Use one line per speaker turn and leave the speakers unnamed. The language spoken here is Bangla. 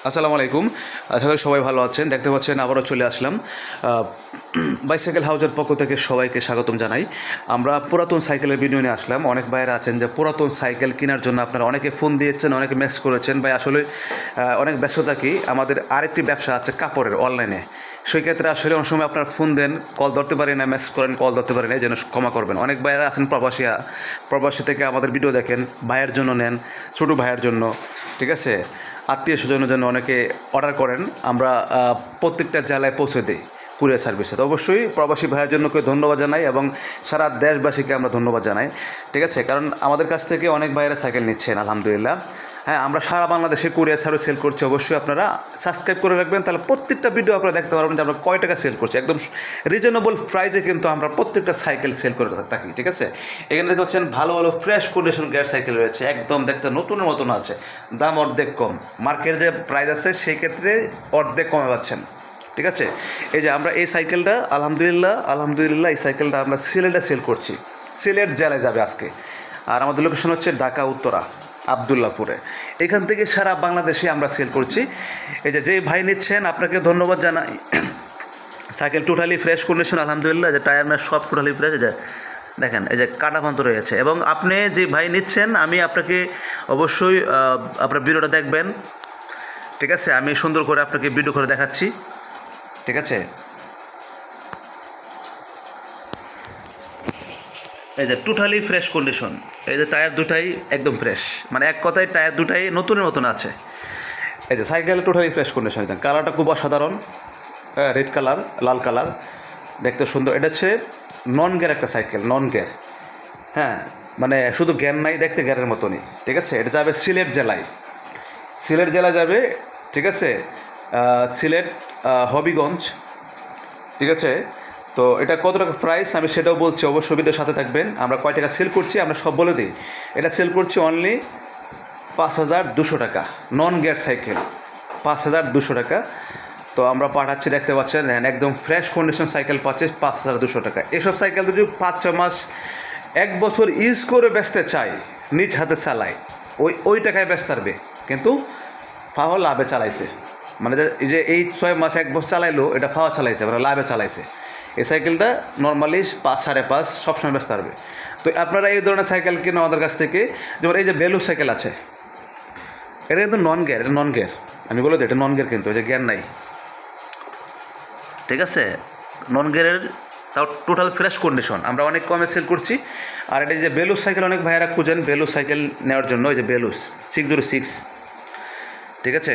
আসসালামু আলাইকুম। আশা করি সবাই ভালো আছেন। দেখতে পাচ্ছেন আবারও চলে আসলাম বাইসাইকেল হাউজের পক্ষ থেকে সবাইকে স্বাগতম জানাই। আমরা পুরাতন সাইকেলের ভিডিও নিয়ে আসলাম। অনেক ভাইয়েরা আছেন যে পুরাতন সাইকেল কেনার জন্য আপনারা অনেকে ফোন দিয়েছেন, অনেকে মেসেজ করেছেন। ভাই আসলে অনেক ব্যস্ত থাকি, আমাদের আরেকটি ব্যবসা আছে কাপড়ের অনলাইনে। সেই ক্ষেত্রে আসলে অনেক সময় আপনার ফোন দেন, কল ধরতে পারি না, মেসেজ করেন, কল ধরতে পারি না, এই জন্য ক্ষমা করবেন। অনেক ভাইয়েরা আছেন প্রবাসী থেকে আমাদের ভিডিও দেখেন, ভাইয়ের জন্য নেন, ছোটো ভাইয়ের জন্য, ঠিক আছে, আত্মীয় স্বজনের জন্য অনেকে অর্ডার করেন। আমরা প্রত্যেকটা জেলায় পৌঁছে দিই কুরিয়ার সার্ভিসে। তো অবশ্যই প্রবাসী ভাইয়ের জন্য ধন্যবাদ জানাই এবং সারা দেশবাসীকে আমরা ধন্যবাদ জানাই, ঠিক আছে। কারণ আমাদের কাছ থেকে অনেক ভাইয়েরা সাইকেল নিচ্ছেন আলহামদুলিল্লাহ। হ্যাঁ, আমরা সারা বাংলাদেশে কুরিয়ার সার্ভিস সেল করছি। অবশ্যই আপনারা সাবস্ক্রাইব করে রাখবেন, তাহলে প্রত্যেকটা ভিডিও আপনারা দেখতে পারবেন যে আমরা কয় টাকা সেল করছি। একদম রিজনেবল প্রাইসে কিন্তু আমরা প্রত্যেকটা সাইকেল সেল করে থাকি, ঠিক আছে। এখানে দেখতে পাচ্ছেন ভালো ভালো ফ্রেশ কন্ডিশন গিয়ার সাইকেল রয়েছে, একদম দেখতে নতুনের মতন আছে, দাম অর্ধেক কম। মার্কেটের যে প্রাইস আছে সেই ক্ষেত্রে অর্ধেক কমে পাচ্ছেন, ঠিক আছে। এই যে আমরা এই সাইকেলটা আলহামদুলিল্লাহ এই সাইকেলটা আমরা সিলেটে সেল করছি। সিলেট জেলায় যাবে আজকে। আর আমাদের লোকেশন হচ্ছে ঢাকা উত্তরা আবদুল্লাপুরে। এখান থেকে সারা বাংলাদেশে আমরা সেল করছি। এই যে ভাই নিচ্ছেন আপনাকে ধন্যবাদ জানাই। সাইকেল টোটালি ফ্রেশ কন্ডিশন আলহামদুলিল্লাহ। যে টায়ার ম্যাচ সব টোটালি ফ্রেশ। যে দেখেন এই যে কাটা পর্যন্ত রয়েছে। এবং আপনি যে ভাই নিচ্ছেন, আমি আপনাকে অবশ্যই আপনার ভিডিওটা দেখবেন, ঠিক আছে। আমি সুন্দর করে আপনাকে ভিডিও করে দেখাচ্ছি, ঠিক আছে। এই যে টোটালি ফ্রেশ কন্ডিশন। এই যে টায়ার দুটাই একদম ফ্রেশ, মানে এক কথায় টায়ার দুটাই নতুনের মতন আছে। এই যে সাইকেল টোটালি ফ্রেশ কন্ডিশন। কালারটা খুব অসাধারণ, রেড কালার, লাল কালার, দেখতে সুন্দর। এটা হচ্ছে নন গিয়ার একটা সাইকেল, নন গিয়ার। হ্যাঁ, মানে শুধু জ্ঞান নাই, দেখতে গ্যারের মতনই, ঠিক আছে। এটা যাবে সিলেট জেলায় যাবে, ঠিক আছে। সিলেট হবিগঞ্জ, ঠিক আছে। তো এটা কত টাকা প্রাইস আমি সেটাও বলছি, অবশ্যই ভিডিওর সাথে থাকবেন। আমরা কয় টাকা সেল করছি আমরা সব বলে দিই। এটা সেল করছি অনলি 5,200 টাকা, নন গিয়ার সাইকেল 5,200 টাকা। তো আমরা পাঠাচ্ছি, দেখতে পাচ্ছেন একদম ফ্রেশ কন্ডিশন সাইকেল পাচ্ছে 5,200 টাকা। এসব সাইকেল যদি 5-6 মাস 1 বছর ইউজ করে বেচতে চাই, নিজ হাতে চালায়, ওই টাকায় বেচতে পারবে, কিন্তু ফাও লাভে চালাইছে। মানে যে এই 6 মাস 1 বছর চালাইলো, এটা ফাওয়া চালাইছে, মানে লাভে চালাইছে। এই সাইকেলটা নর্মালি 5-5.5 সবসময় ব্যস্ত থাকবে। তো আপনারা এই ধরনের সাইকেল কিনে আমাদের কাছ থেকে, যেমন এই যে বেলু সাইকেল আছে, এটা কিন্তু নন গিয়ার, এটা নন গিয়ার, আমি বলে দিই এটা নন গিয়ার, কিন্তু এই যে গিয়ার নাই, ঠিক আছে, নন গিয়ারের, তাও টোটাল ফ্রেশ কন্ডিশন। আমরা অনেক কমে সেল করছি। আর এটা যে বেলুস সাইকেল, অনেক ভাইয়েরা খুঁজেন বেলুস সাইকেল নেওয়ার জন্য, এই যে বেলুস 606, ঠিক আছে।